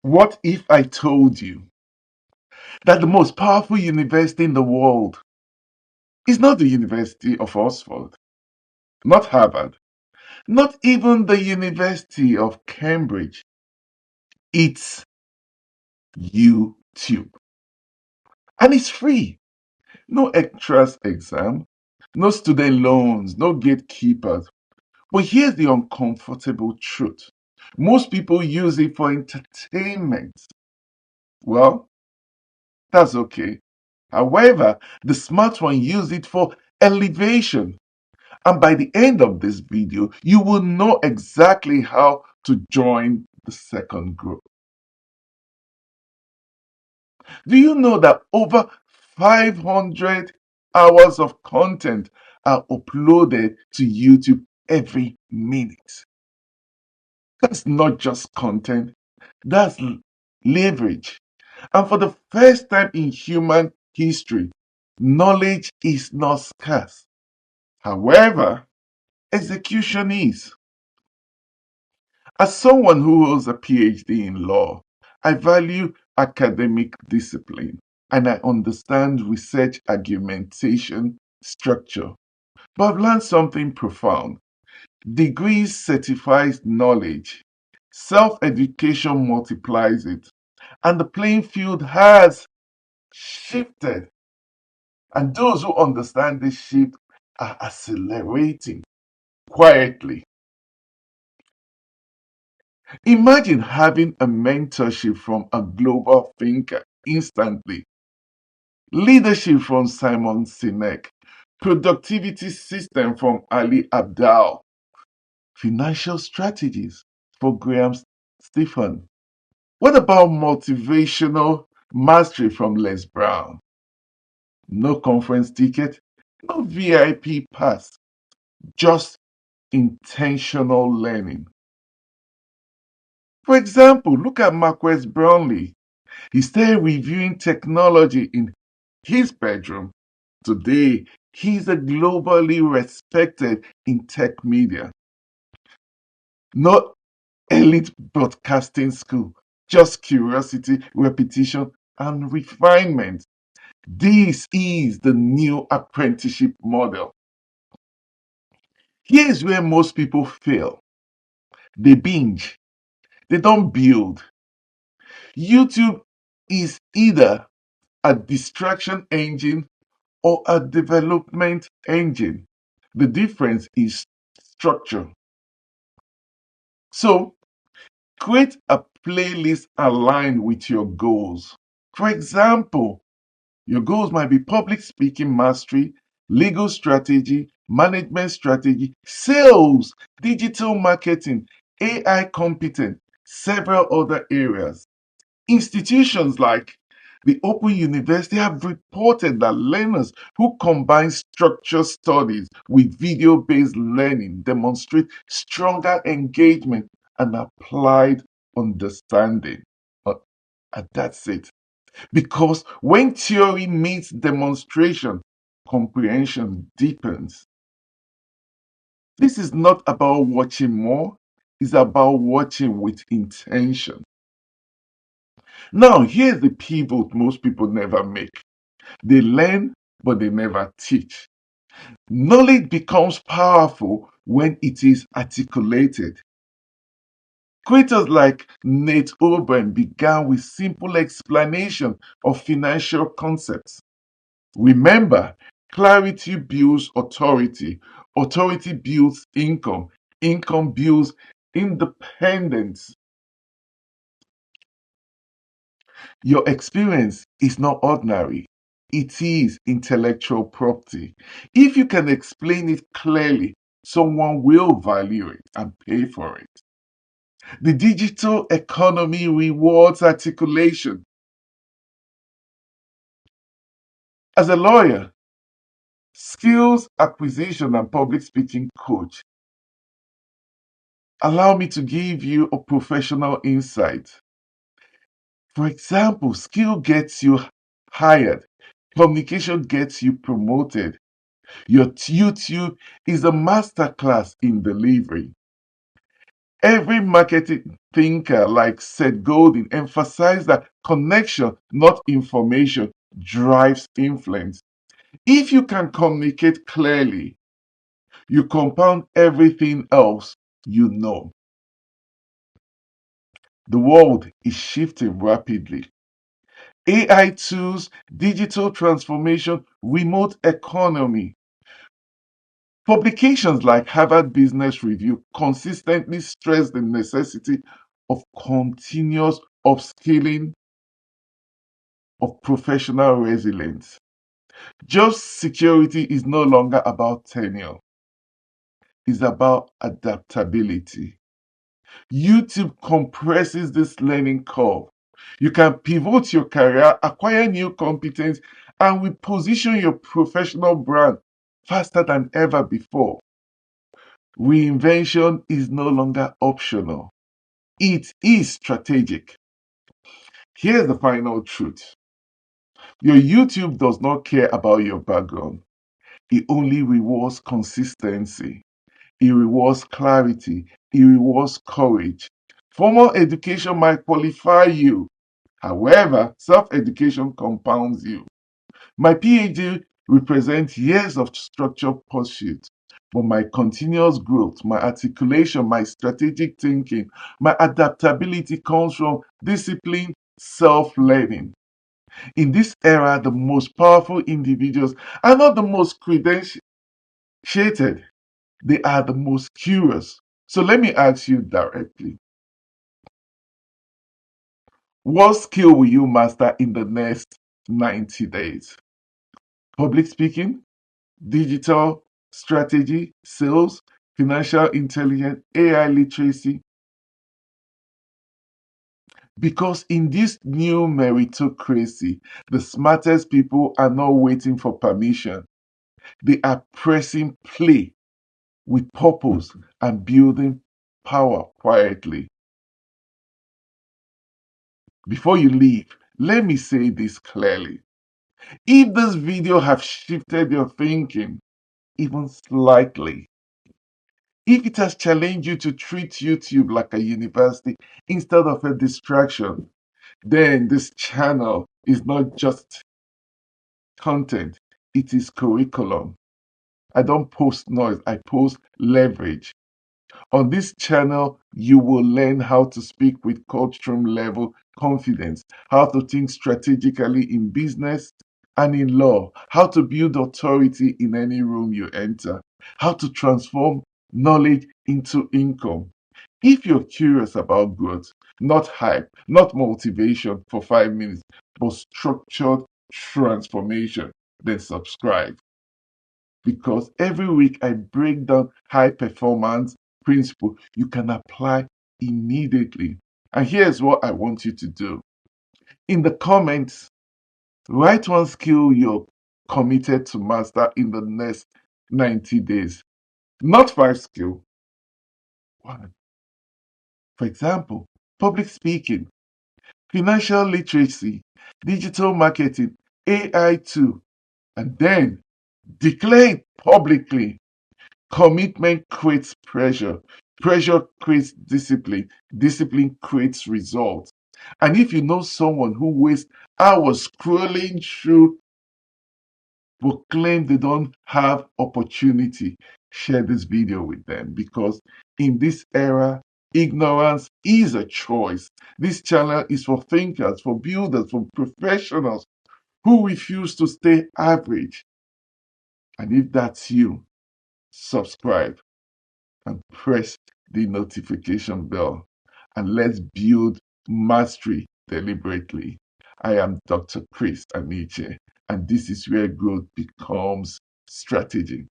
What if I told you that the most powerful university in the world is not the University of Oxford, not Harvard, not even the University of Cambridge? It's YouTube. And it's free. No entrance exam, no student loans, no gatekeepers. But here's the uncomfortable truth. Most people use it for entertainment. Well, that's okay. However, the smart one use it for elevation. And by the end of this video, you will know exactly how to join the second group. Do you know that over 500 hours of content are uploaded to YouTube every minute? That's not just content, that's leverage. And for the first time in human history, knowledge is not scarce. However, execution is. As someone who holds a PhD in law, I value academic discipline and I understand research argumentation structure. But I've learned something profound. Degrees certifies knowledge, self education multiplies it, and the playing field has shifted. And those who understand this shift are accelerating quietly. Imagine having a mentorship from a global thinker instantly, leadership from Simon Sinek, productivity system from Ali Abdal, financial strategies for Graham Stephan. What about motivational mastery from Les Brown? No conference ticket, no VIP pass, just intentional learning. For example, look at Marquez Brownlee. He started reviewing technology in his bedroom. Today, he's a globally respected in tech media. Not elite broadcasting school, just curiosity, repetition, and refinement. This is the new apprenticeship model. Here's where most people fail. They binge, they don't build. YouTube is either a distraction engine or a development engine. The difference is structure. So, create a playlist aligned with your goals. For example, your goals might be public speaking mastery, legal strategy, management strategy, sales, digital marketing, AI competence, several other areas. Institutions like the Open University have reported that learners who combine structured studies with video based learning demonstrate stronger engagement and applied understanding. Uh, and that's it. Because when theory meets demonstration, comprehension deepens. This is not about watching more, it's about watching with intention. Now, here's the pivot most people never make. They learn, but they never teach. Knowledge becomes powerful when it is articulated. Creators like Nate Oben began with simple explanation of financial concepts. Remember, clarity builds authority, authority builds income, income builds independence. Your experience is not ordinary. It is intellectual property. If you can explain it clearly, someone will value it and pay for it. The digital economy rewards articulation. As a lawyer, skills acquisition and public speaking coach, allow me to give you a professional insight. For example, skill gets you hired, communication gets you promoted. Your YouTube is a masterclass in delivery. Every marketing thinker like Seth Godin emphasized that connection, not information, drives influence. If you can communicate clearly, you compound everything else you know. The world is shifting rapidly. AI tools, digital transformation, remote economy. Publications like Harvard Business Review consistently stress the necessity of continuous upskilling of professional resilience. Job security is no longer about tenure, it's about adaptability. YouTube compresses this learning curve. You can pivot your career, acquire new competence, and reposition your professional brand faster than ever before. Reinvention is no longer optional, it is strategic. Here's the final truth: your YouTube does not care about your background, it only rewards consistency. It rewards clarity. It rewards courage. Formal education might qualify you. However, self-education compounds you. My PhD represents years of structured pursuit, but my continuous growth, my articulation, my strategic thinking, my adaptability comes from discipline, self-learning. In this era, the most powerful individuals are not the most credentiated, they are the most curious. So let me ask you directly: what skill will you master in the next 90 days? Public speaking, digital strategy, sales, financial intelligence, AI literacy? Because in this new meritocracy, the smartest people are not waiting for permission. They are pressing play with purpose and building power quietly. Before you leave, let me say this clearly. If this video has shifted your thinking even slightly, if it has challenged you to treat YouTube like a university instead of a distraction, then this channel is not just content, it is curriculum. I don't post noise, I post leverage. On this channel, you will learn how to speak with courtroom level confidence, how to think strategically in business and in law, how to build authority in any room you enter, how to transform knowledge into income. If you're curious about growth, not hype, not motivation for 5 minutes, but structured transformation, then subscribe, because every week I break down high performance principle you can apply immediately. And here's what I want you to do. In the comments, write one skill you're committed to master in the next 90 days. Not 5 skills, one. For example, public speaking, financial literacy, digital marketing, AI tool, and then declare it publicly. Commitment creates pressure. Pressure creates discipline. Discipline creates results. And if you know someone who wastes hours scrolling through but claim they don't have opportunity, share this video with them, because in this era, ignorance is a choice. This channel is for thinkers, for builders, for professionals who refuse to stay average. And if that's you, subscribe and press the notification bell, and let's build mastery deliberately. I am Dr. Chris Aniche, and this is where growth becomes strategy.